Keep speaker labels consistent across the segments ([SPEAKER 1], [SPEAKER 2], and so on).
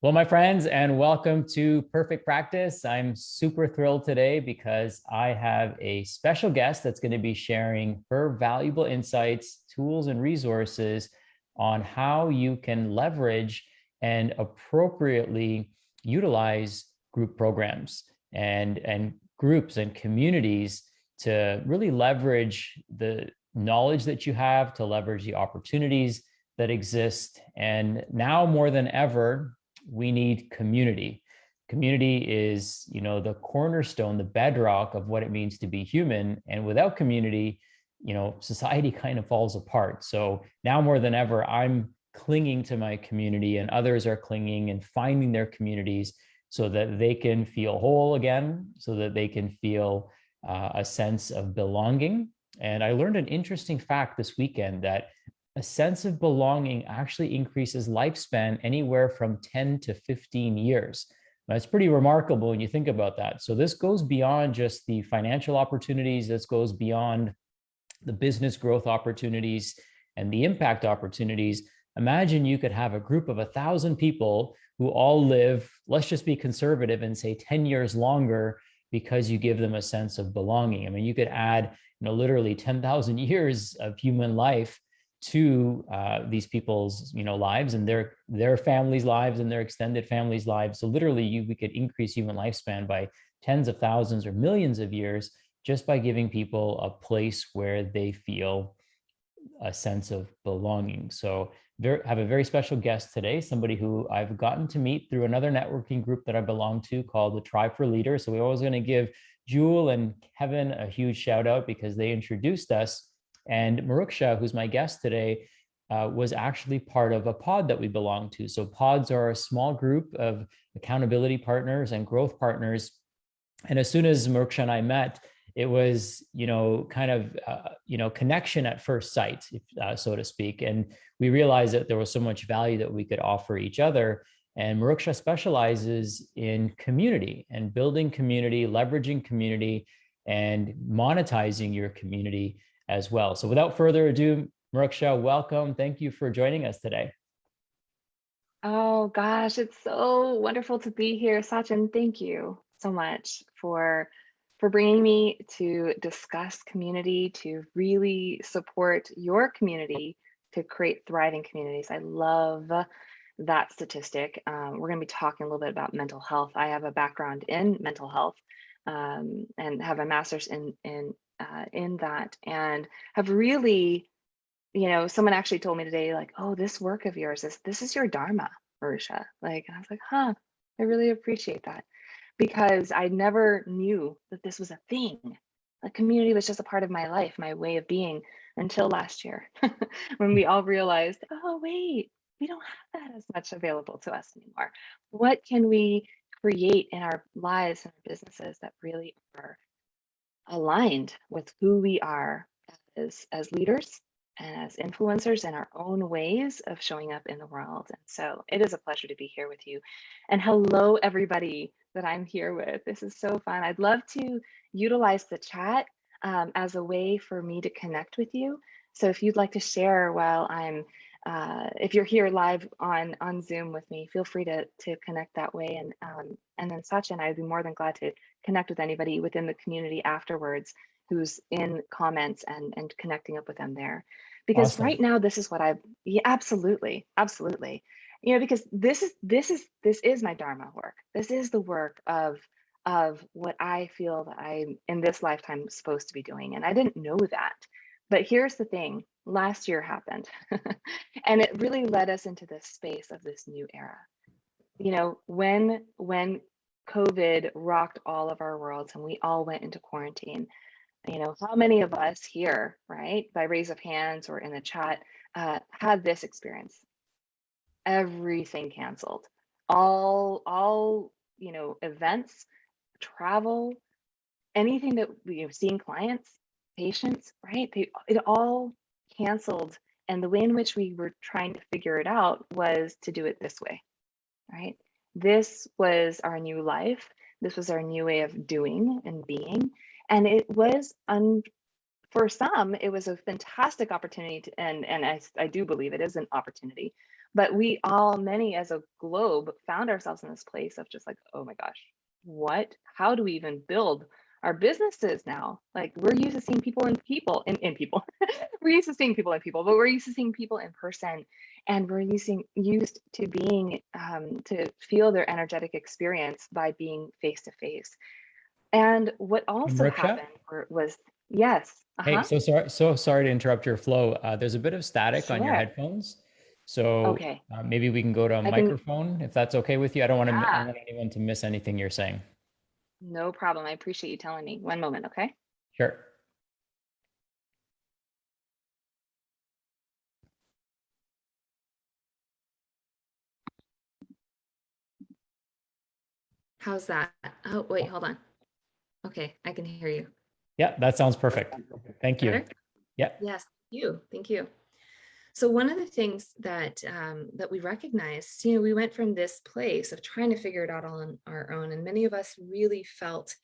[SPEAKER 1] Well, my friends, and welcome to Perfect Practice. I'm super thrilled today because I have a special guest that's going to be sharing her valuable insights, tools, and resources on how you can leverage and appropriately utilize group programs and groups and communities to really leverage the knowledge that you have, to leverage the opportunities that exist. And now more than ever, we need community. Community is, the cornerstone, the bedrock of what it means to be human. And without community, society kind of falls apart. So now more than ever, I'm clinging to my community, and others are clinging and finding their communities so that they can feel whole again, so that they can feel a sense of belonging. And I learned an interesting fact this weekend that a sense of belonging actually increases lifespan anywhere from 10 to 15 years. That's pretty remarkable when you think about that. So this goes beyond just the financial opportunities. This goes beyond the business growth opportunities and the impact opportunities. Imagine you could have a group of 1,000 people who all live, let's just be conservative and say 10 years longer, because you give them a sense of belonging. I mean, you could add, literally 10,000 years of human life to these people's lives and their families' lives and their extended families' lives. So literally, we could increase human lifespan by tens of thousands or millions of years just by giving people a place where they feel a sense of belonging. So have a very special guest today, somebody who I've gotten to meet through another networking group that I belong to called the Tribe for Leaders. So we're always going to give Jewel and Kevin a huge shout out because they introduced us. And Maruxa, who's my guest today, was actually part of a pod that we belong to. So pods are a small group of accountability partners and growth partners. And as soon as Maruxa and I met, it was, kind of, connection at first sight, so to speak. And we realized that there was so much value that we could offer each other. And Maruxa specializes in community and building community, leveraging community, and monetizing your community as well. So without further ado, Maruxa, welcome. Thank you for joining us today.
[SPEAKER 2] Oh gosh, it's so wonderful to be here, Sachin. Thank you so much for bringing me to discuss community, to really support your community, to create thriving communities. I love that statistic. We're going to be talking a little bit about mental health. I have a background in mental health and have a master's in that, and have really, someone actually told me today, like, oh, this work of yours, this is your dharma, Maruxa. Like, I was like, huh, I really appreciate that, because I never knew that this was a thing. The community was just a part of my life, my way of being, until last year, when we all realized, oh, wait, we don't have that as much available to us anymore. What can we create in our lives and our businesses that really are aligned with who we are as leaders and as influencers in our own ways of showing up in the world? And so it is a pleasure to be here with you. And hello, everybody that I'm here with. This is so fun. I'd love to utilize the chat as a way for me to connect with you. So if you'd like to share while I'm, if you're here live on Zoom with me, feel free to connect that way. And then Sachin, I'd be more than glad to connect with anybody within the community afterwards who's in comments and connecting up with them there. Because
[SPEAKER 1] Awesome.
[SPEAKER 2] right now, this is what yeah, absolutely. Because this is my dharma work. This is the work of what I feel that I'm in this lifetime supposed to be doing. And I didn't know that. But here's the thing, last year happened and it really led us into this space of this new era. When COVID rocked all of our worlds and we all went into quarantine, how many of us here, right, by raise of hands or in the chat, had this experience? Everything canceled. All events, travel, anything that seeing clients, patients, right? It all canceled. And the way in which we were trying to figure it out was to do it this way, right? This was our new life. This was our new way of doing and being. And it was, for some, it was a fantastic opportunity to, and I do believe it is an opportunity, But many as a globe, found ourselves in this place of just like, oh my gosh, what? How do we even build our businesses now? Like, we're used to seeing people in people. We're used to seeing people in people, but we're used to seeing people in person, and we're used to being to feel their energetic experience by being face to face. And what also
[SPEAKER 1] Maruxa?
[SPEAKER 2] happened was, yes,
[SPEAKER 1] Hey,
[SPEAKER 2] uh-huh,
[SPEAKER 1] so sorry to interrupt your flow. There's a bit of static on your
[SPEAKER 2] sure,
[SPEAKER 1] headphones, so
[SPEAKER 2] okay,
[SPEAKER 1] maybe we can go to a
[SPEAKER 2] I can,
[SPEAKER 1] microphone if that's okay with you. I don't
[SPEAKER 2] yeah,
[SPEAKER 1] want anyone to miss anything you're saying.
[SPEAKER 2] no problem. I appreciate you telling me. One moment, okay?
[SPEAKER 1] Sure.
[SPEAKER 3] How's that? Oh, wait, hold on. Okay, I can hear you.
[SPEAKER 1] Yeah, that sounds perfect. Thank you.
[SPEAKER 3] Better?
[SPEAKER 1] Yeah.
[SPEAKER 3] Yes, thank you. Thank you. So one of the things that that we recognized, we went from this place of trying to figure it out on our own, and many of us really felt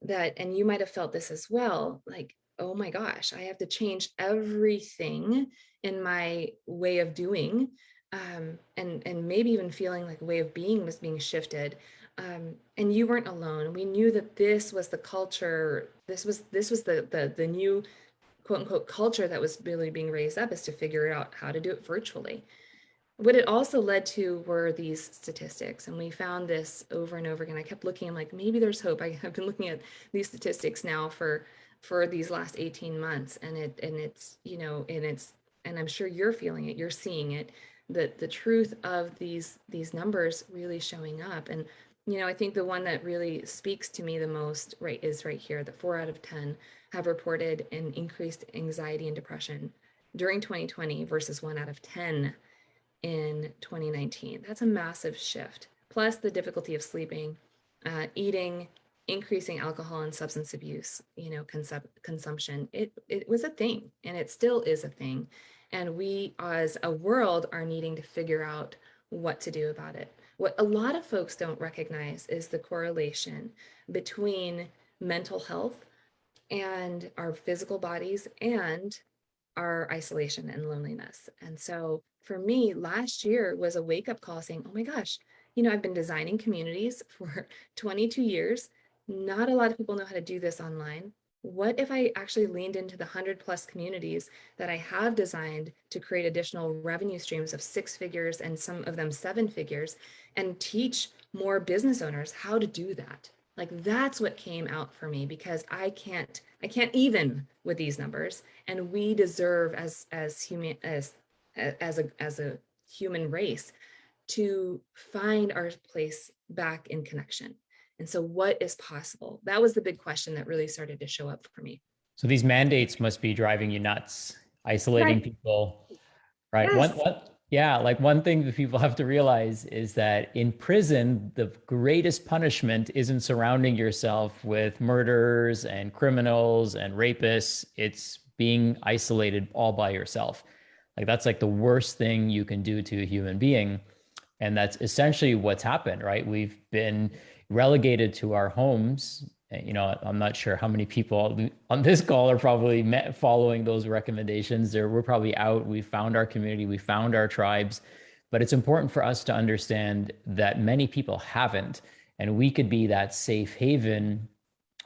[SPEAKER 3] that, and you might have felt this as well, like, oh my gosh, I have to change everything in my way of doing, and maybe even feeling like a way of being was being shifted. And you weren't alone. We knew that this was the culture. This was the new quote unquote culture that was really being raised up, is to figure out how to do it virtually. What it also led to were these statistics, and we found this over and over again. I kept looking, I'm like, maybe there's hope. I have been looking at these statistics now for these last 18 months, and and I'm sure you're feeling it, you're seeing it, that the truth of these numbers really showing up. And I think the one that really speaks to me the most, right, is right here, that 4 out of 10 have reported an increased anxiety and depression during 2020 versus 1 out of 10 in 2019. That's a massive shift. Plus the difficulty of sleeping, eating, increasing alcohol and substance abuse, consumption. It was a thing, and it still is a thing. And we as a world are needing to figure out what to do about it. What a lot of folks don't recognize is the correlation between mental health and our physical bodies and our isolation and loneliness. And so for me, last year was a wake up call saying, oh my gosh, I've been designing communities for 22 years. Not a lot of people know how to do this online. What if I actually leaned into the 100+ communities that I have designed to create additional revenue streams of 6 figures and some of them 7 figures, and teach more business owners how to do that? Like, that's what came out for me, because I can't even with these numbers, and we deserve as human as a human race to find our place back in connection. And so what is possible? That was the big question that really started to show up for me.
[SPEAKER 1] So these mandates must be driving you nuts, isolating
[SPEAKER 3] Right.
[SPEAKER 1] people, right?
[SPEAKER 3] Yes.
[SPEAKER 1] Yeah, like one thing that people have to realize is that in prison, the greatest punishment isn't surrounding yourself with murderers and criminals and rapists. It's being isolated all by yourself. Like that's like the worst thing you can do to a human being. And that's essentially what's happened, right? We've been relegated to our homes. I'm not sure how many people on this call are probably following those recommendations. We're probably out. We found our community, we found our tribes, but it's important for us to understand that many people haven't, and we could be that safe haven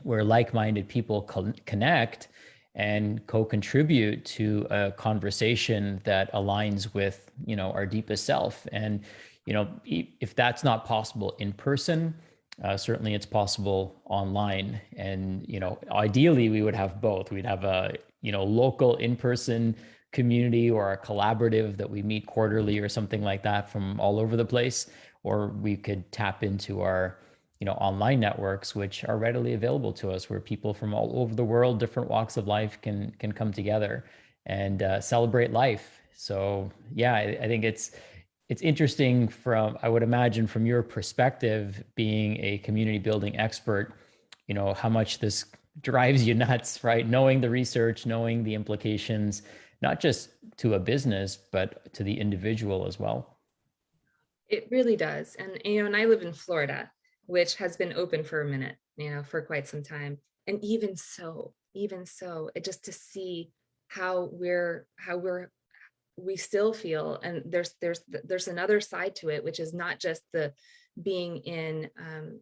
[SPEAKER 1] where like-minded people connect and co-contribute to a conversation that aligns with our deepest self. And if that's not possible in person, certainly it's possible online. And ideally we would have both. We'd have a local in-person community or a collaborative that we meet quarterly or something like that from all over the place, or we could tap into our online networks, which are readily available to us, where people from all over the world, different walks of life can come together and celebrate life. So yeah, I think it's interesting from, I would imagine, from your perspective, being a community building expert, how much this drives you nuts, right? Knowing the research, knowing the implications, not just to a business, but to the individual as well.
[SPEAKER 3] It really does. And and I live in Florida, which has been open for a minute, for quite some time. And even so, it just to see how we're we still feel, and there's another side to it, which is not just the being in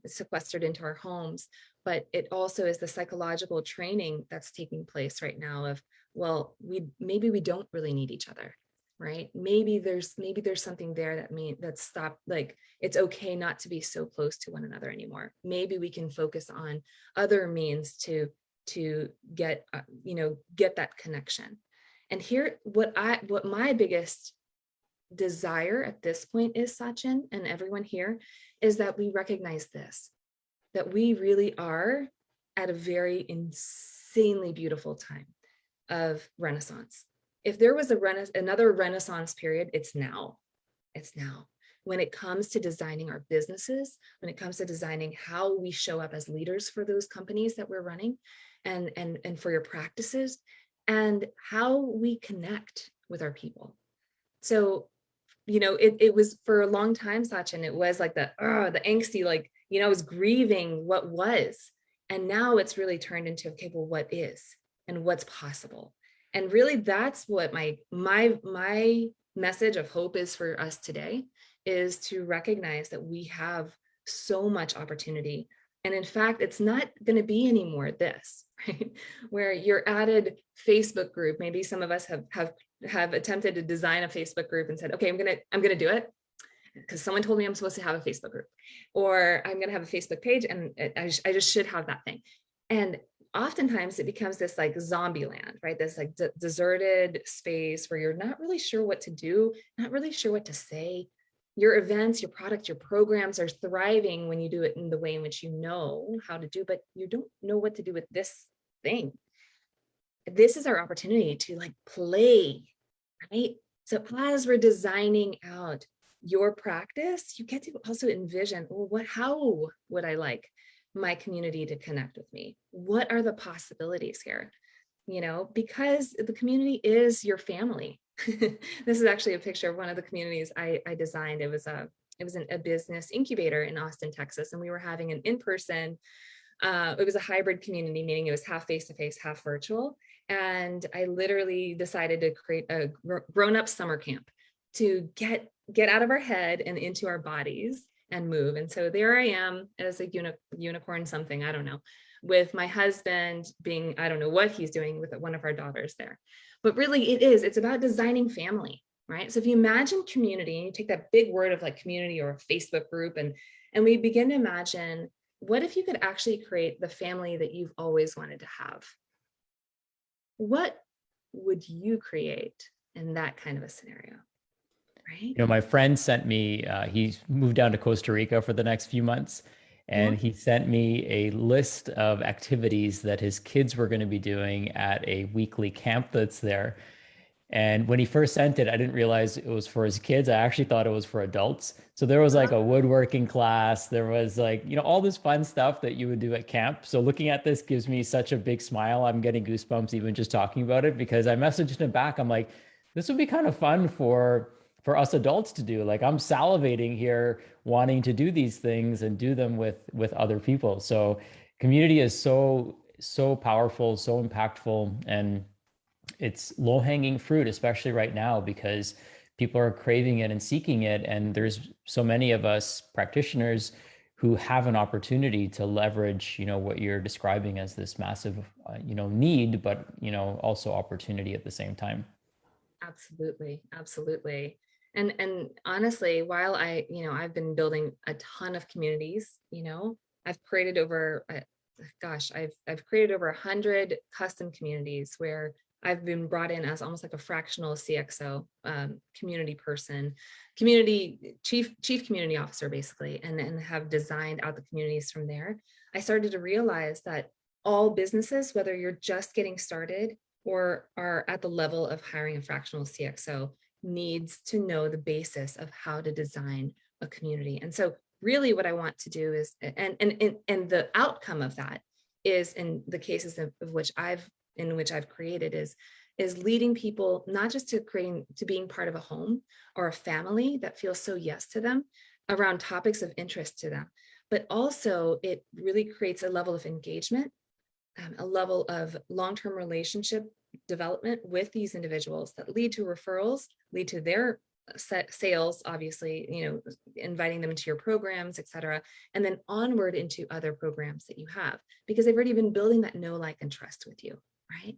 [SPEAKER 3] sequestered into our homes, but it also is the psychological training that's taking place right now of, well, maybe we don't really need each other, right? Maybe there's something there that stop, like, it's okay not to be so close to one another anymore. Maybe we can focus on other means to get get that connection. And here, what my biggest desire at this point is, Sachin, and everyone here, is that we recognize this, that we really are at a very insanely beautiful time of Renaissance. If there was another Renaissance period, it's now. It's now. When it comes to designing our businesses, when it comes to designing how we show up as leaders for those companies that we're running, and for your practices, and how we connect with our people. So, it was for a long time, Sachin, it was like the angsty, like, I was grieving what was. And now it's really turned into, okay, well, what is and what's possible? And really, that's what my message of hope is for us today, is to recognize that we have so much opportunity. And in fact, it's not going to be anymore this, right? Where your added Facebook group, maybe some of us have attempted to design a Facebook group and said, okay, I'm gonna do it because someone told me I'm supposed to have a Facebook group, or I'm gonna have a Facebook page, and I just should have that thing. And oftentimes it becomes this like zombie land, right? This like deserted space where you're not really sure what to do, not really sure what to say. Your events, your product, your programs are thriving when you do it in the way in which you know how to do, but you don't know what to do with this thing. This is our opportunity to like play, right? So as we're designing out your practice, you get to also envision, well, how would I like my community to connect with me? What are the possibilities here? Because the community is your family. This is actually a picture of one of the communities I designed. It was a business incubator in Austin, Texas, and we were having an in-person. It was a hybrid community, meaning it was half face-to-face, half virtual. And I literally decided to create a grown-up summer camp to get out of our head and into our bodies and move. And so there I am as a unicorn something, I don't know, with my husband being, I don't know what he's doing with one of our daughters there. But really it's about designing family, right? So if you imagine community, and you take that big word of like community or a Facebook group, and we begin to imagine, what if you could actually create the family that you've always wanted to have? What would you create in that kind of a scenario? Right?
[SPEAKER 1] My friend sent me, he moved down to Costa Rica for the next few months, and he sent me a list of activities that his kids were going to be doing at a weekly camp that's there. And when he first sent it, I didn't realize it was for his kids. I actually thought it was for adults. So there was like a woodworking class. There was like, all this fun stuff that you would do at camp. So looking at this gives me such a big smile. I'm getting goosebumps even just talking about it, because I messaged him back. I'm like, this would be kind of fun for us adults to do. Like, I'm salivating here wanting to do these things and do them with other people. So community is so powerful, so impactful, and it's low-hanging fruit, especially right now, because people are craving it and seeking it. And there's so many of us practitioners who have an opportunity to leverage, what you're describing as this massive, need, but, also opportunity at the same time.
[SPEAKER 3] Absolutely. Absolutely. And honestly, while I've been building a ton of communities, I've created over, I've created over 100 custom communities where I've been brought in as almost like a fractional CXO, community person, chief community officer, basically, and have designed out the communities from there. I started to realize that all businesses, whether you're just getting started or are at the level of hiring a fractional CXO, needs to know the basis of how to design a community. And so really what I want to do is, and the outcome of that is, in the cases of which I've created, is leading people not just to being part of a home or a family that feels so yes to them around topics of interest to them, but also it really creates a level of engagement, a level of long-term relationship development with these individuals that lead to referrals, lead to their sales, obviously, inviting them into your programs, et cetera, and then onward into other programs that you have, because they've already been building that know, like, and trust with you, right?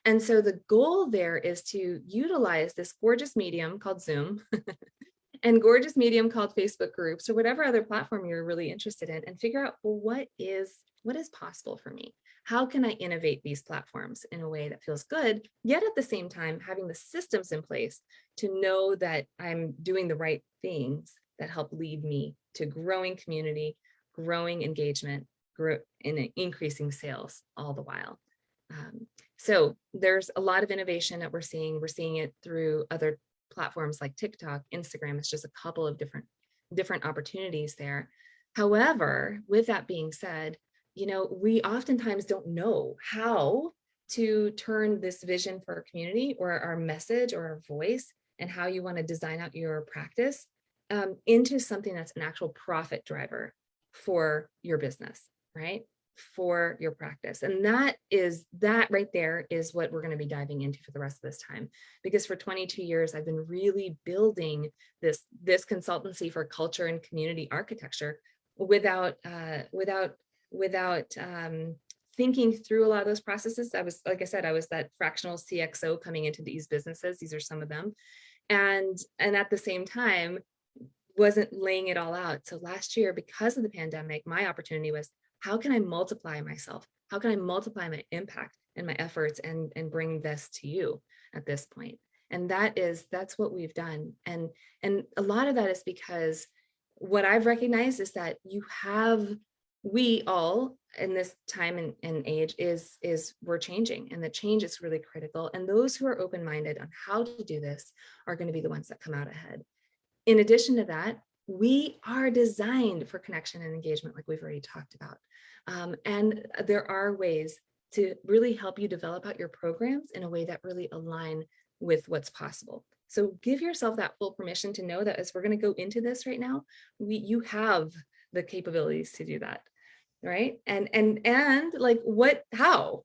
[SPEAKER 3] And so the goal there is to utilize this gorgeous medium called Zoom and gorgeous medium called Facebook groups or whatever other platform you're really interested in, and figure out, well, what is possible for me? How can I innovate these platforms in a way that feels good, yet at the same time having the systems in place to know that I'm doing the right things that help lead me to growing community, growing engagement, and increasing sales all the while. So there's a lot of innovation that we're seeing. We're seeing it through other platforms like TikTok, Instagram. It's just a couple of different opportunities there. However, with that being said, we oftentimes don't know how to turn this vision for our community or our message or our voice and how you want to design out your practice into something that's an actual profit driver for your business, right? For your practice. And that right there is what we're going to be diving into for the rest of this time, because for 22 years, I've been really building this consultancy for culture and community architecture without thinking through a lot of those processes. Like I said, I was that fractional CXO coming into these businesses. These are some of them. And at the same time, wasn't laying it all out. So last year, because of the pandemic, my opportunity was, how can I multiply myself? How can I multiply my impact and my efforts and bring this to you at this point? And that's what we've done. And a lot of that is because what I've recognized is that we all in this time and age is we're changing, and the change is really critical. And those who are open-minded on how to do this are going to be the ones that come out ahead. In addition to that, we are designed for connection and engagement, like we've already talked about. And there are ways to really help you develop out your programs in a way that really align with what's possible. So give yourself that full permission to know that as we're going to go into this right now, you have the capabilities to do that, right? And like how?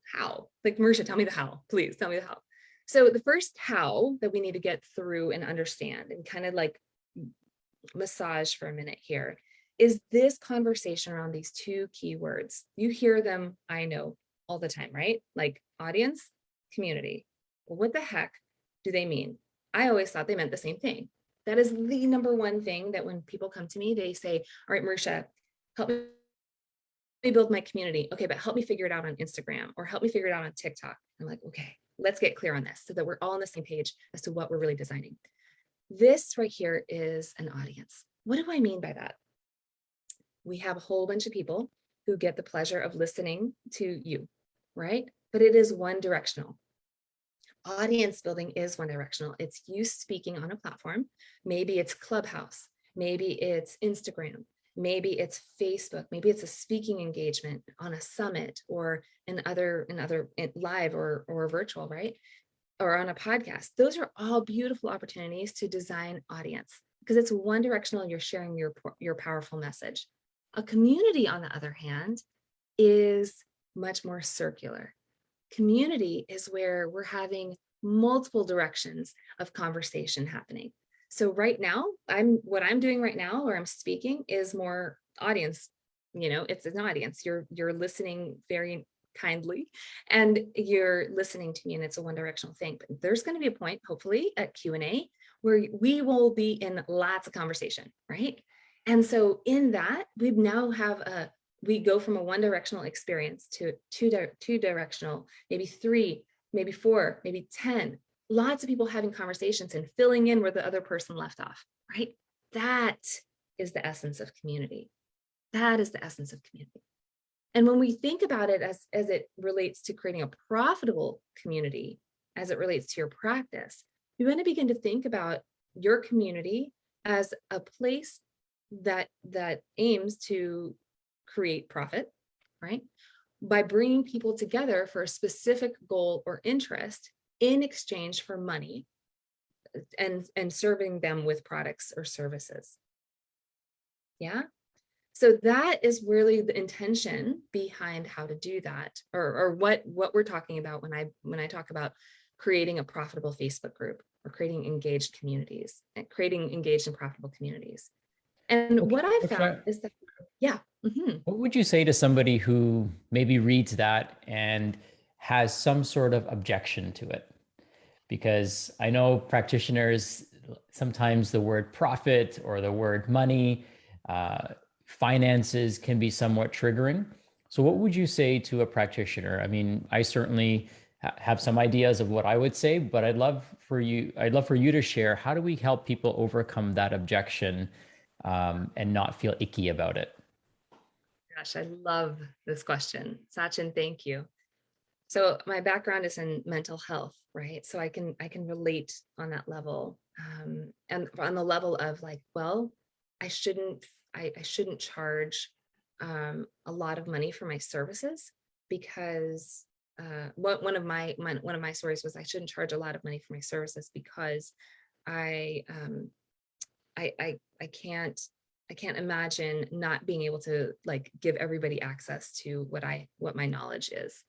[SPEAKER 3] Like, Maruxa, tell me the how, please tell me the how. So the first how that we need to get through and understand and kind of like massage for a minute here is this conversation around these two key words. You hear them, I know, all the time, right? Like audience, community. Well, what the heck do they mean? I always thought they meant the same thing. That is the number one thing that when people come to me, they say, all right, Maruxa, help me build my community. Okay, but help me figure it out on Instagram, or help me figure it out on TikTok. I'm like, okay, let's get clear on this so that we're all on the same page as to what we're really designing. This right here is an audience. What do I mean by that? We have a whole bunch of people who get the pleasure of listening to you, right? But it is one directional. Audience building is one directional. It's you speaking on a platform. Maybe it's Clubhouse, maybe it's Instagram, maybe it's Facebook, maybe it's a speaking engagement on a summit or in live or virtual, right? Or on a podcast. Those are all beautiful opportunities to design audience, because it's one directional. You're sharing your powerful message. A community, on the other hand, is much more circular. Community is where we're having multiple directions of conversation happening. So right now, what I'm doing right now, where I'm speaking, is more audience. It's an audience. You're listening very kindly, and you're listening to me, and it's a one-directional thing. But there's going to be a point, hopefully, at Q&A where we will be in lots of conversation, right? And so in that, we now we go from a one-directional experience to two-directional, maybe 3, maybe 4, maybe 10. Lots of people having conversations and filling in where the other person left off, right? That is the essence of community. That is the essence of community. And when we think about it as it relates to creating a profitable community, as it relates to your practice, you want to begin to think about your community as a place that aims to create profit, right? By bringing people together for a specific goal or interest in exchange for money, and serving them with products or services. Yeah. So that is really the intention behind how to do that, or what we're talking about when I talk about creating a profitable Facebook group or creating engaged communities and creating engaged and profitable communities. And
[SPEAKER 1] Okay.
[SPEAKER 3] what I've
[SPEAKER 1] Okay.
[SPEAKER 3] found is that, yeah. Mhm.
[SPEAKER 1] What would you say to somebody who maybe reads that and has some sort of objection to it? Because I know practitioners, sometimes the word profit or the word money, uh, finances can be somewhat triggering. So, what would you say to a practitioner? I mean, I certainly have some ideas of what I would say, but I'd love for you to share, how do we help people overcome that objection, and not feel icky about it?
[SPEAKER 3] Gosh, I love this question. Sachin, thank you. So my background is in mental health, right? So I can relate on that level, and on the level of like, well, I shouldn't I shouldn't charge a lot of money for my services because one of my stories was I shouldn't charge a lot of money for my services because I I can't imagine not being able to like give everybody access to what my knowledge is.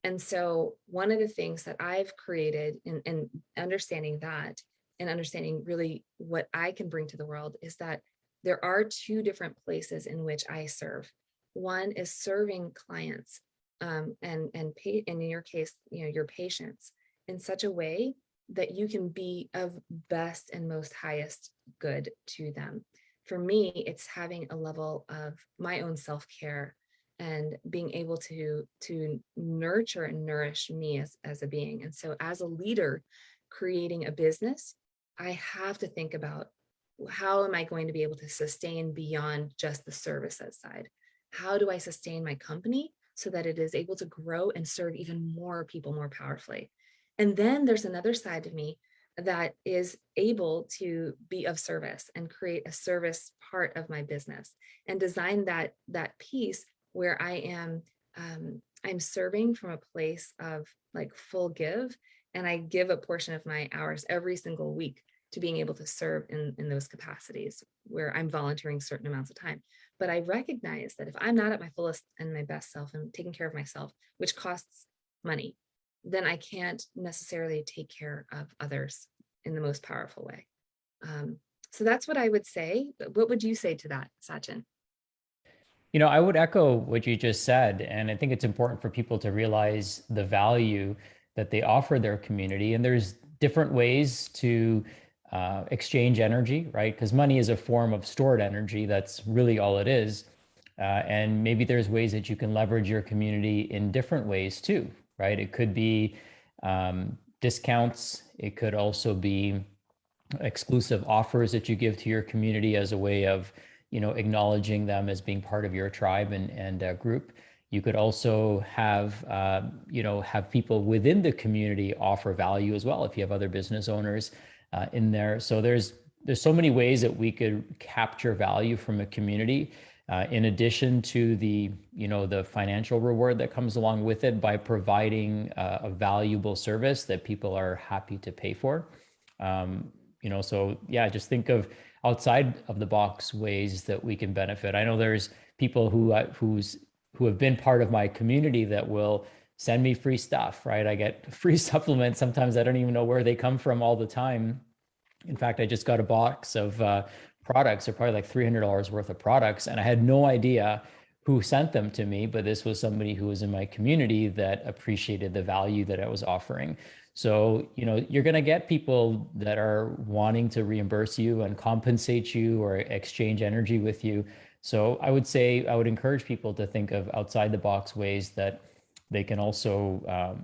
[SPEAKER 3] And so one of the things that I've created in understanding that and understanding really what I can bring to the world is that there are two different places in which I serve. One is serving clients, and in your case, your patients in such a way that you can be of best and most highest good to them. For me, it's having a level of my own self-care and being able to nurture and nourish me as a being. And so as a leader creating a business, I have to think about, how am I going to be able to sustain beyond just the services side? How do I sustain my company so that it is able to grow and serve even more people more powerfully? And then there's another side of me that is able to be of service and create a service part of my business and design that piece where I'm serving from a place of like full give, and I give a portion of my hours every single week to being able to serve in those capacities where I'm volunteering certain amounts of time. But I recognize that if I'm not at my fullest and my best self and taking care of myself, which costs money, then I can't necessarily take care of others in the most powerful way. So that's what I would say. What would you say to that, Sachin?
[SPEAKER 1] I would echo what you just said. And I think it's important for people to realize the value that they offer their community. And there's different ways to exchange energy, right? Because money is a form of stored energy. That's really all it is. And maybe there's ways that you can leverage your community in different ways too, right? It could be discounts. It could also be exclusive offers that you give to your community as a way of acknowledging them as being part of your tribe and group. You could also have people within the community offer value as well if you have other business owners in there. So there's so many ways that we could capture value from a community, in addition to the financial reward that comes along with it by providing a valuable service that people are happy to pay for. So yeah, just think of outside of the box ways that we can benefit. I know there's people who have been part of my community that will send me free stuff, right? I get free supplements. Sometimes I don't even know where they come from all the time. In fact, I just got a box of products. They're probably like $300 worth of products, and I had no idea who sent them to me, but this was somebody who was in my community that appreciated the value that I was offering. So, you're going to get people that are wanting to reimburse you and compensate you or exchange energy with you. So I would say I would encourage people to think of outside the box ways that they can also,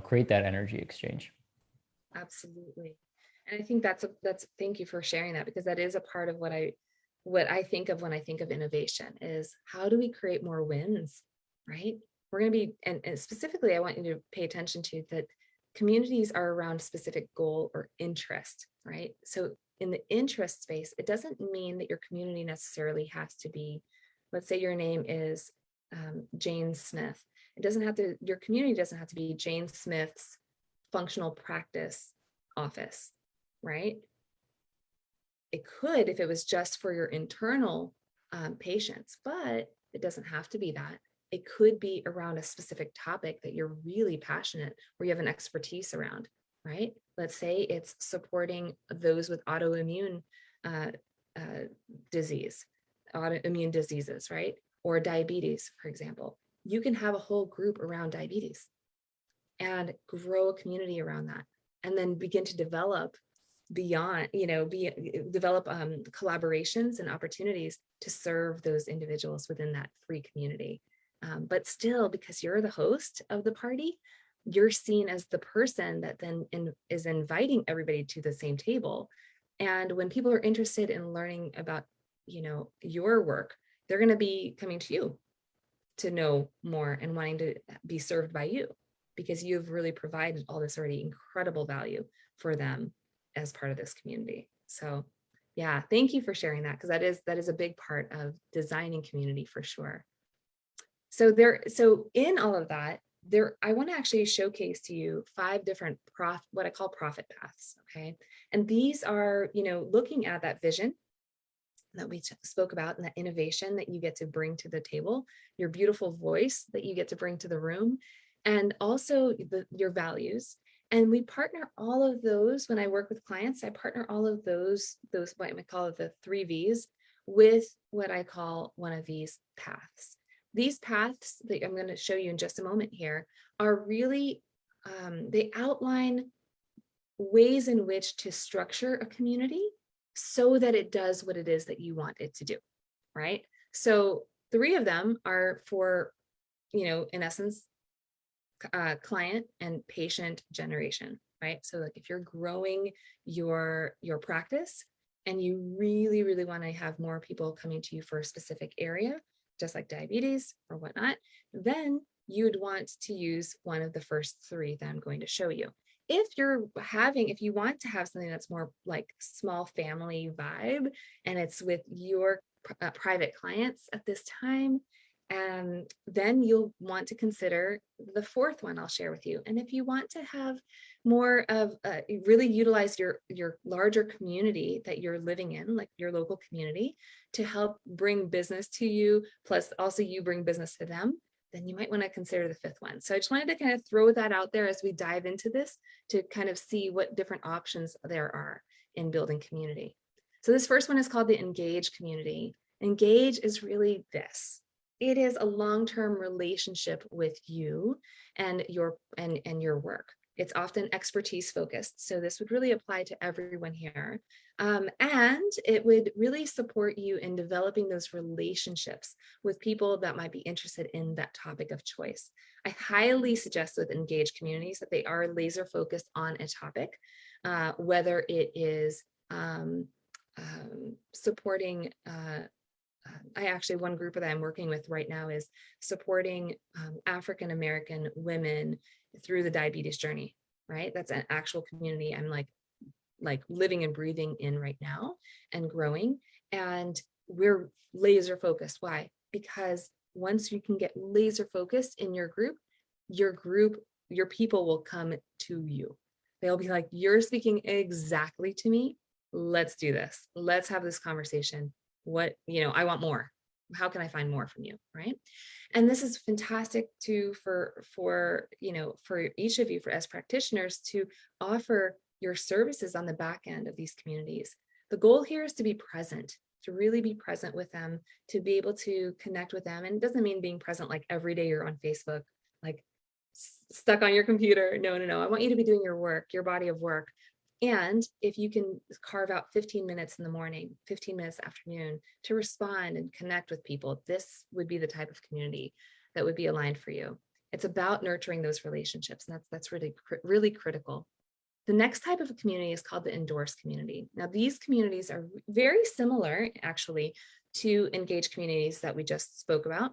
[SPEAKER 1] create that energy exchange.
[SPEAKER 3] Absolutely. And I think that's thank you for sharing that, because that is a part of what I think of when I think of innovation is, how do we create more wins, right? We're going to be, and specifically, I want you to pay attention to that communities are around specific goal or interest, right? So in the interest space, it doesn't mean that your community necessarily has to be, let's say your name is Jane Smith. Your community doesn't have to be Jane Smith's functional practice office, right? It could if it was just for your internal patients, but it doesn't have to be that. It could be around a specific topic that you're really passionate or you have an expertise around, right? Let's say it's supporting those with autoimmune uh, disease, autoimmune diseases, right? Or diabetes, for example. You can have a whole group around diabetes and grow a community around that, and then begin to develop beyond, develop collaborations and opportunities to serve those individuals within that free community. But still, because you're the host of the party, you're seen as the person that then is inviting everybody to the same table. And when people are interested in learning about, your work, they're going to be coming to you to know more and wanting to be served by you, because you've really provided all this already incredible value for them as part of this community. So yeah, thank you for sharing that, because that is a big part of designing community for sure. So in all of that, I want to actually showcase to you 5 different what I call profit paths. Okay. And these are, looking at that vision that we spoke about, and that innovation that you get to bring to the table, your beautiful voice that you get to bring to the room, and also your values. And we partner all of those. When I work with clients, I partner all of those what I call the 3 V's with what I call one of these paths. These paths that I'm going to show you in just a moment here are really, they outline ways in which to structure a community so that it does what it is that you want it to do, right? So 3 of them are for, in essence, client and patient generation, right? So like if you're growing your practice and you really, really want to have more people coming to you for a specific area, just like diabetes or whatnot, then you'd want to use one of the first 3 that I'm going to show you. If you want to have something that's more like small family vibe, and it's with your private clients at this time, then you'll want to consider the 4th one I'll share with you. And if you want to have more of really utilize your larger community that you're living in, like your local community, to help bring business to you, plus also you bring business to them, then you might want to consider the 5th one. So I just wanted to kind of throw that out there as we dive into this, to kind of see what different options there are in building community. So this first one is called the Engage community. Engage is really this. It is a long-term relationship with you and your work. It's often expertise focused. So this would really apply to everyone here. And it would really support you in developing those relationships with people that might be interested in that topic of choice. I highly suggest with engaged communities that they are laser focused on a topic, whether it is supporting one group that I'm working with right now is supporting African-American women through the diabetes journey, right? That's an actual community I'm like living and breathing in right now and growing. And we're laser focused. Why? Because once you can get laser focused in your people will come to you. They'll be like, you're speaking exactly to me. Let's do this. Let's have this conversation. I want more. How can I find more from you, right? And this is fantastic too for each of you, as practitioners, to offer your services on the back end of these communities. The goal here is to be present, to really be present with them, to be able to connect with them. And it doesn't mean being present like every day you're on Facebook, like stuck on your computer. No. I want you to be doing your work, your body of work. And if you can carve out 15 minutes in the morning, 15 minutes afternoon to respond and connect with people, this would be the type of community that would be aligned for you. It's about nurturing those relationships. And that's really, really critical. The next type of community is called the Endorse community. Now, these communities are very similar, actually, to engaged communities that we just spoke about.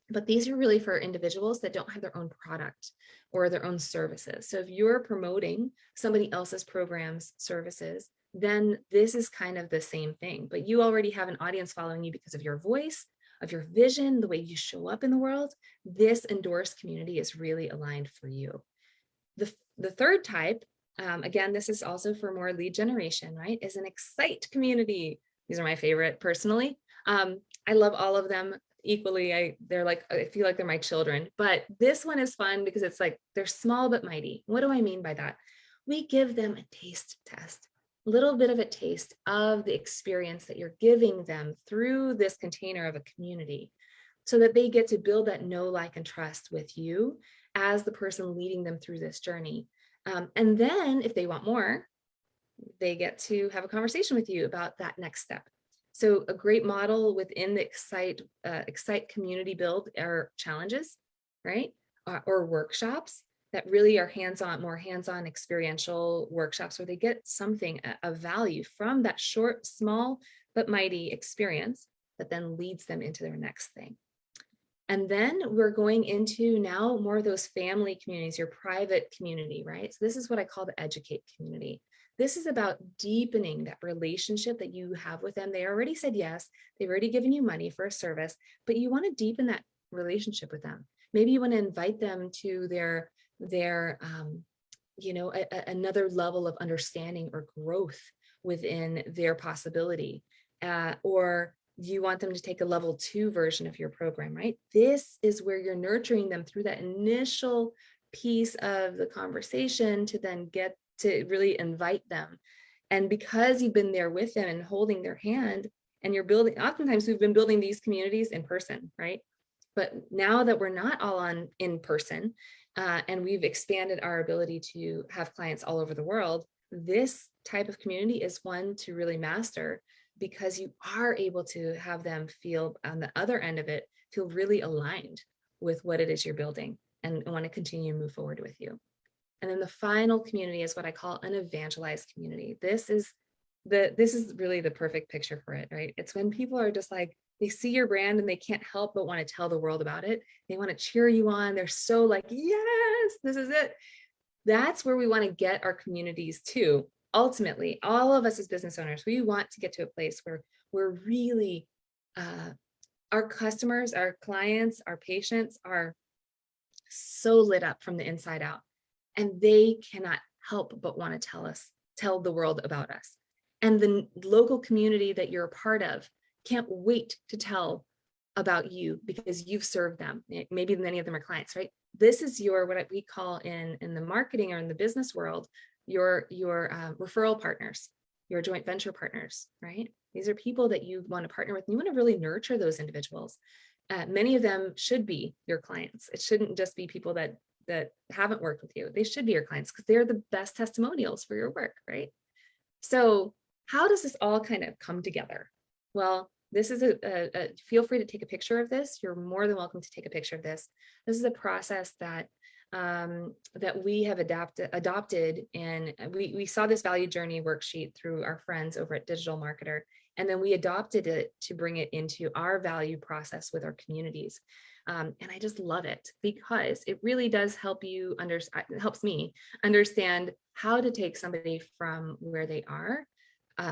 [SPEAKER 3] But these are really for individuals that don't have their own product or their own services. So if you're promoting somebody else's programs, services, then this is kind of the same thing. But you already have an audience following you because of your voice, of your vision, the way you show up in the world. This endorsed community is really aligned for you. The third type, again, this is also for more lead generation, right, is an Excite community. These are my favorite personally. I love all of them. equally, they're like, I feel like they're my children. But this one is fun because it's like, they're small but mighty. What do I mean by that? We give them a taste test, a little bit of a taste of the experience that you're giving them through this container of a community, so that they get to build that know, like, and trust with you as the person leading them through this journey. And then if they want more, they get to have a conversation with you about that next step. So a great model within the Excite community build are challenges, right? Or workshops that really are hands-on, more hands-on experiential workshops where they get something of value from that short, small, but mighty experience that then leads them into their next thing. And then we're going into now more of those family communities, your private community, right? So this is what I call the educate community. This is about deepening that relationship that you have with them. They already said yes, they've already given you money for a service, but you want to deepen that relationship with them. Maybe you want to invite them to their another level of understanding or growth within their possibility, or you want them to take a level 2 version of your program, right? This is where you're nurturing them through that initial piece of the conversation to then get to really invite them. And because you've been there with them and holding their hand, and you're building, oftentimes we've been building these communities in person, right? But now that we're not all on in person, and we've expanded our ability to have clients all over the world, this type of community is one to really master, because you are able to have them feel on the other end of it, feel really aligned with what it is you're building and want to continue to move forward with you. And then the final community is what I call an evangelized community. This is really the perfect picture for it, right? It's when people are just like, they see your brand and they can't help but want to tell the world about it. They want to cheer you on. They're so like, yes, this is it. That's where we want to get our communities to. Ultimately, all of us as business owners, we want to get to a place where we're really, our customers, our clients, our patients are so lit up from the inside out, and they cannot help but want to tell the world about us. And the local community that you're a part of can't wait to tell about you because you've served them. Maybe many of them are clients, right? This is what we call in the marketing or in the business world, your referral partners, your joint venture partners, right? These are people that you want to partner with, and you want to really nurture those individuals. Many of them should be your clients. It shouldn't just be people that haven't worked with you. They should be your clients because they're the best testimonials for your work, right? So how does this all kind of come together? Well, this is feel free to take a picture of this. You're more than welcome to take a picture of this. This is a process that we have adopted, and we saw this value journey worksheet through our friends over at Digital Marketer, and then we adopted it to bring it into our value process with our communities. And I just love it because it really does help helps me understand how to take somebody from where they are.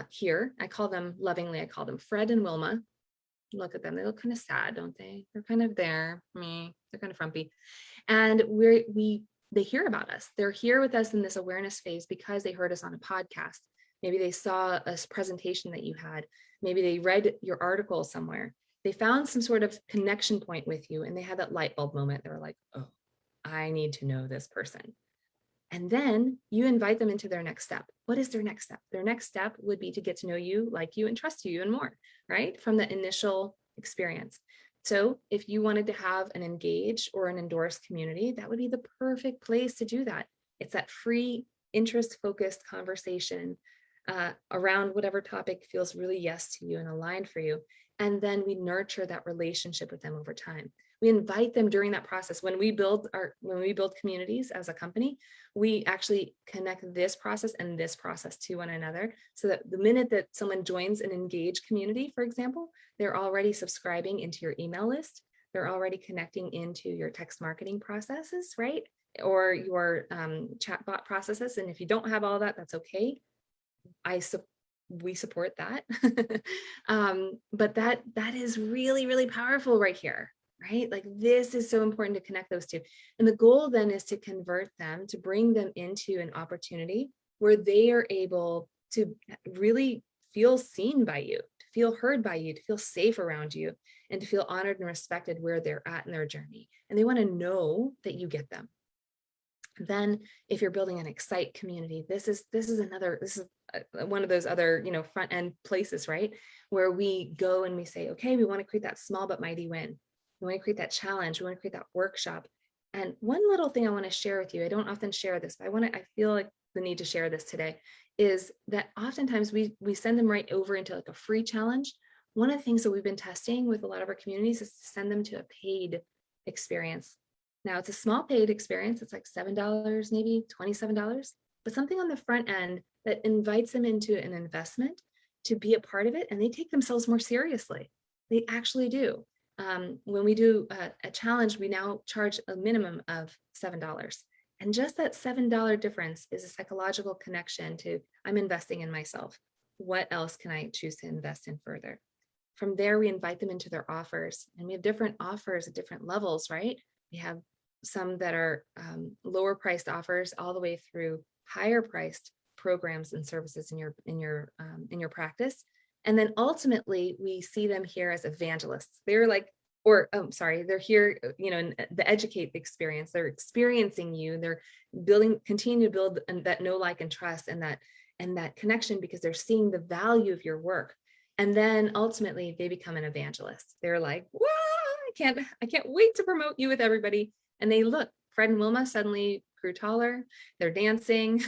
[SPEAKER 3] Here, I call them lovingly, Fred and Wilma. Look at them. They look kind of sad, don't they? They're kind of there. They're kind of frumpy. And they hear about us. They're here with us in this awareness phase because they heard us on a podcast. Maybe they saw a presentation that you had. Maybe they read your article somewhere. They found some sort of connection point with you, and they had that light bulb moment. They were like, oh, I need to know this person. And then you invite them into their next step. What is their next step? Their next step would be to get to know you, like you, and trust you even more, right? From the initial experience. So if you wanted to have an engaged or an endorsed community, that would be the perfect place to do that. It's that free, interest-focused conversation around whatever topic feels really yes to you and aligned for you. And then we nurture that relationship with them over time. We invite them during that process. When we build communities as a company, we actually connect this process and this process to one another, so that the minute that someone joins an engaged community, for example, they're already subscribing into your email list. They're already connecting into your text marketing processes, right? Or your chatbot processes. And if you don't have all that, that's okay. We support that. But that is really, really powerful right here, right? Like, this is so important to connect those two. And the goal then is to convert them, to bring them into an opportunity where they are able to really feel seen by you, to feel heard by you, to feel safe around you, and to feel honored and respected where they're at in their journey. And they want to know that you get them. Then if you're building an Excite community, this is one of those other, front end places, right? Where we go and we say, okay, we want to create that small but mighty win. We want to create that challenge. We want to create that workshop. And one little thing I want to share with you, I don't often share this, but I feel like the need to share this today, is that oftentimes we send them right over into like a free challenge. One of the things that we've been testing with a lot of our communities is to send them to a paid experience. Now it's a small paid experience. It's like $7, maybe $27, but something on the front end that invites them into an investment to be a part of it. And they take themselves more seriously. They actually do. When we do a challenge, we now charge a minimum of $7. And just that $7 difference is a psychological connection to, I'm investing in myself. What else can I choose to invest in further? From there, we invite them into their offers. And we have different offers at different levels, right? We have some that are lower priced offers all the way through higher priced programs and services in your practice. And then ultimately we see them here as evangelists. They're like, they're here, in the educate experience. They're experiencing you. They're continue to build that know, like, and trust and that connection because they're seeing the value of your work. And then ultimately they become an evangelist. They're like, wow, I can't wait to promote you with everybody. And they look, Fred and Wilma suddenly grew taller, they're dancing,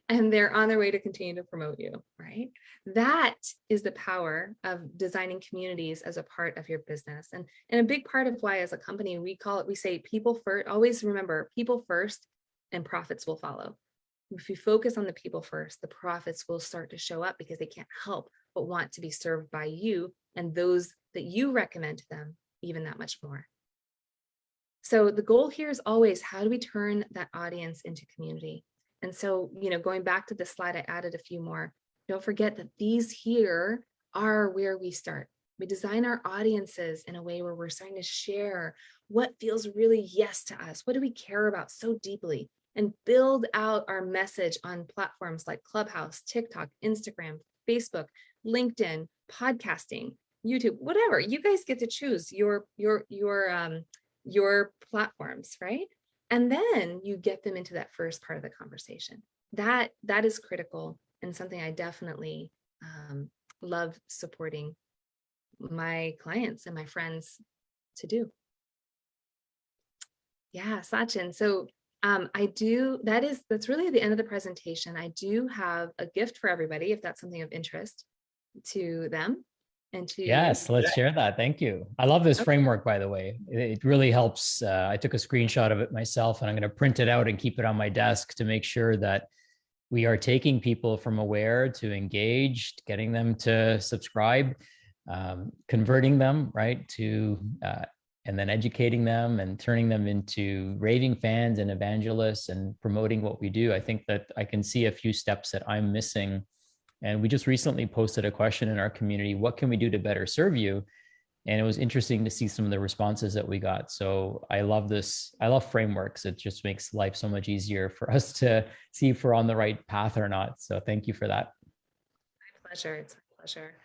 [SPEAKER 3] and they're on their way to continue to promote you, right? That is the power of designing communities as a part of your business. And a big part of why as a company, we say people first, always remember people first and profits will follow. If you focus on the people first, the profits will start to show up because they can't help but want to be served by you and those that you recommend to them even that much more. So the goal here is always, how do we turn that audience into community? And so, going back to the slide, I added a few more. Don't forget that these here are where we start. We design our audiences in a way where we're starting to share what feels really yes to us. What do we care about so deeply? And build out our message on platforms like Clubhouse, TikTok, Instagram, Facebook, LinkedIn, podcasting, YouTube, whatever. You guys get to choose your platforms, right? And then you get them into that first part of the conversation. That is critical and something I definitely love supporting my clients and my friends to do. Yeah, Sachin. So that's really the end of the presentation. I do have a gift for everybody if that's something of interest to them. And to
[SPEAKER 1] yes, let's share that. Thank you. I love this framework, by the way. It really helps. I took a screenshot of it myself, and I'm going to print it out and keep it on my desk to make sure that we are taking people from aware to engaged, getting them to subscribe, converting them, right, to and then educating them and turning them into raving fans and evangelists and promoting what we do. I think that I can see a few steps that I'm missing. And we just recently posted a question in our community, what can we do to better serve you? And it was interesting to see some of the responses that we got. So I love this. I love frameworks. It just makes life so much easier for us to see if we're on the right path or not. So thank you for that.
[SPEAKER 3] My pleasure. It's my pleasure.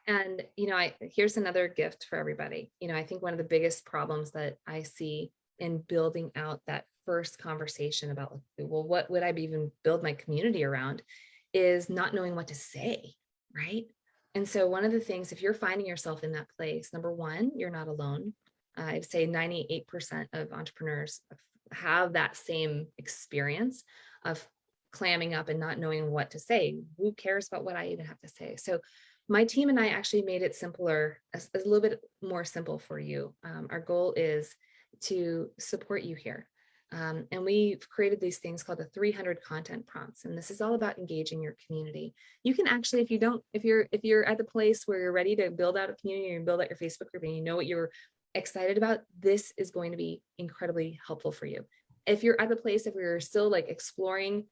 [SPEAKER 3] And, here's another gift for everybody. I think one of the biggest problems that I see in building out that first conversation about, well, what would I even build my community around, is not knowing what to say, right? And so one of the things, if you're finding yourself in that place, number one, you're not alone. I'd say 98% of entrepreneurs have that same experience of clamming up and not knowing what to say. Who cares about what I even have to say? So my team and I actually made it simpler, a little bit more simple for you. Our goal is to support you here. And we've created these things called the 300 content prompts. And this is all about engaging your community. You can actually, if you're at the place where you're ready to build out a community and build out your Facebook group and you know what you're excited about, this is going to be incredibly helpful for you. If you're at the place, if we're still like exploring,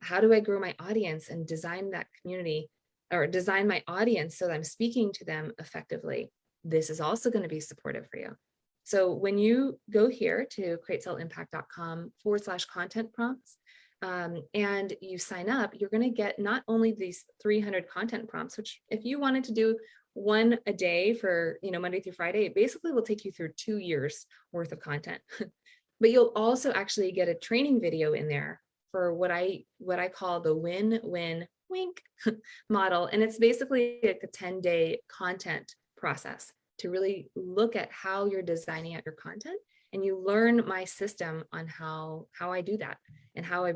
[SPEAKER 3] how do I grow my audience and design that community or design my audience so that I'm speaking to them effectively, this is also going to be supportive for you. So when you go here to createsellimpact.com/content prompts, and you sign up, you're going to get not only these 300 content prompts, which if you wanted to do one a day for, Monday through Friday, it basically will take you through 2 years worth of content. But you'll also actually get a training video in there for what I call the win-win wink model. And it's basically like a 10-day content process to really look at how you're designing out your content. And you learn my system on how I do that, and how I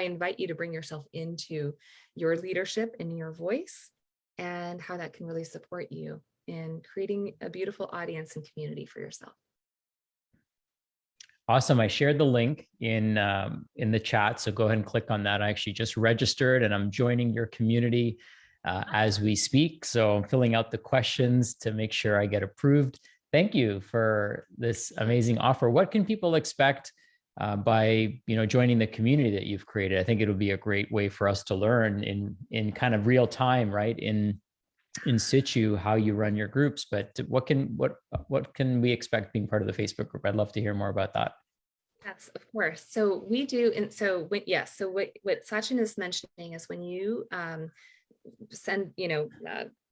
[SPEAKER 3] invite you to bring yourself into your leadership and your voice, and how that can really support you in creating a beautiful audience and community for yourself.
[SPEAKER 1] Awesome. I shared the link in the chat, so go ahead and click on that. I actually just registered and I'm joining your community as we speak. So I'm filling out the questions to make sure I get approved. Thank you for this amazing offer. What can people expect by joining the community that you've created? I think it'll be a great way for us to learn in kind of real time, right? In situ, how you run your groups. But what can we expect being part of the Facebook group? I'd love to hear more about that.
[SPEAKER 3] Yes, of course. So we do, and so what Sachin is mentioning is when you send,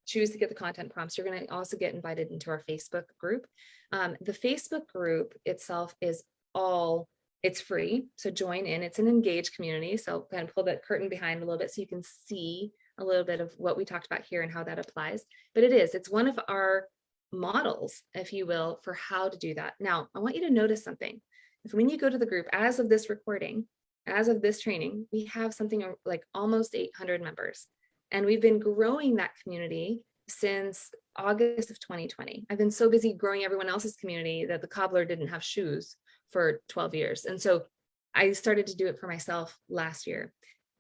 [SPEAKER 3] choose to get the content prompts, you're going to also get invited into our Facebook group. The Facebook group itself it's free. So join in. It's an engaged community. So kind of pull that curtain behind a little bit so you can see a little bit of what we talked about here and how that applies. But it's one of our models, if you will, for how to do that. Now, I want you to notice something. If when you go to the group, as of this recording, as of this training, we have something like almost 800 members. And we've been growing that community since August of 2020. I've been so busy growing everyone else's community that the cobbler didn't have shoes for 12 years. And so I started to do it for myself last year,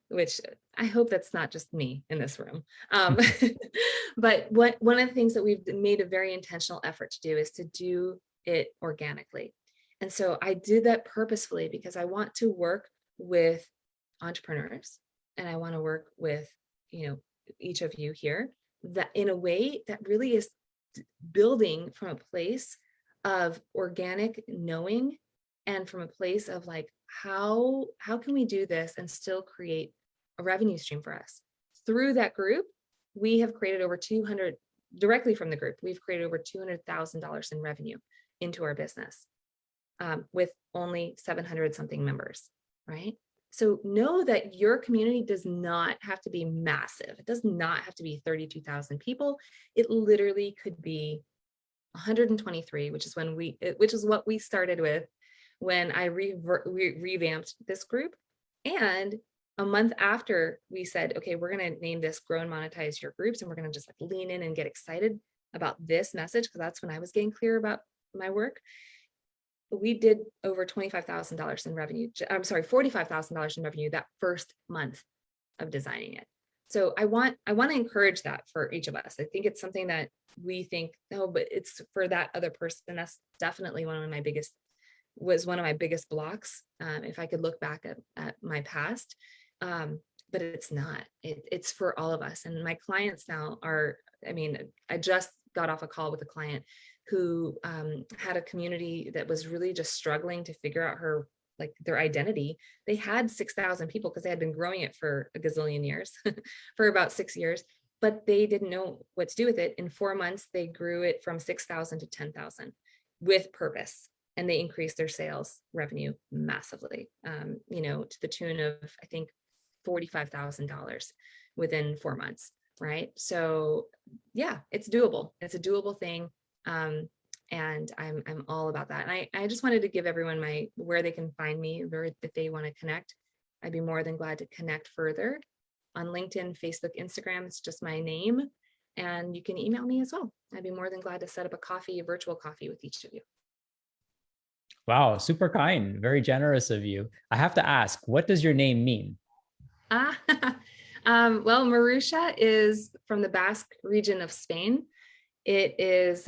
[SPEAKER 3] which I hope that's not just me in this room. But one of the things that we've made a very intentional effort to do is to do it organically. And so I did that purposefully because I want to work with entrepreneurs, and I want to work with, each of you here, that in a way that really is building from a place of organic knowing, and from a place of like, how can we do this and still create a revenue stream for us? Through that group, we have created directly from the group, we've created over $200,000 in revenue into our business with only 700 something members, right? So know that your community does not have to be massive. It does not have to be 32,000 people. It literally could be 123, which is what we started with when I revamped this group. And a month after we said, okay, we're going to name this Grow and Monetize Your Groups, and we're going to just like lean in and get excited about this message, because that's when I was getting clear about my work. We did over $25,000 in revenue. I'm sorry, $45,000 in revenue that first month of designing it. So I want to encourage that for each of us. I think it's something that we think, no, but it's for that other person. That's definitely one of my biggest blocks. If I could look back at my past, but it's not. It's for all of us. And my clients now I just got off a call with a client who had a community that was really just struggling to figure out their identity. They had 6,000 people because they had been growing it for a gazillion years, for about 6 years, but they didn't know what to do with it. In 4 months, they grew it from 6,000 to 10,000 with purpose. And they increased their sales revenue massively, to the tune of, I think, $45,000 within 4 months, right? So yeah, it's doable. It's a doable thing. And I'm all about that. And I just wanted to give everyone where they can find me, if they want to connect. I'd be more than glad to connect further on LinkedIn, Facebook, Instagram. It's just my name. And you can email me as well. I'd be more than glad to set up a virtual coffee with each of you.
[SPEAKER 1] Wow, super kind, very generous of you. I have to ask, what does your name mean?
[SPEAKER 3] Well, Maruxa is from the Basque region of Spain. It is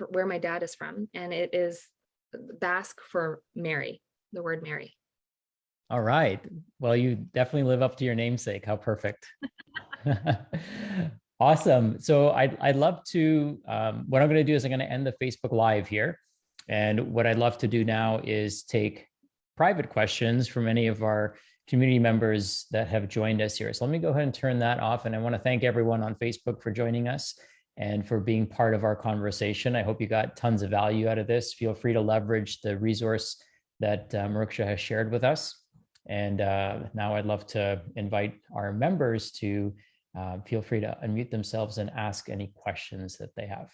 [SPEAKER 3] where my dad is from, and it is Basque for Mary, the word Mary.
[SPEAKER 1] All right. Well, you definitely live up to your namesake. How perfect. Awesome. So I'd love to, what I'm going to do is I'm going to end the Facebook Live here. And what I'd love to do now is take private questions from any of our community members that have joined us here. So let me go ahead and turn that off. And I want to thank everyone on Facebook for joining us and for being part of our conversation. I hope you got tons of value out of this. Feel free to leverage the resource that Maruxa has shared with us. And now I'd love to invite our members to feel free to unmute themselves and ask any questions that they have.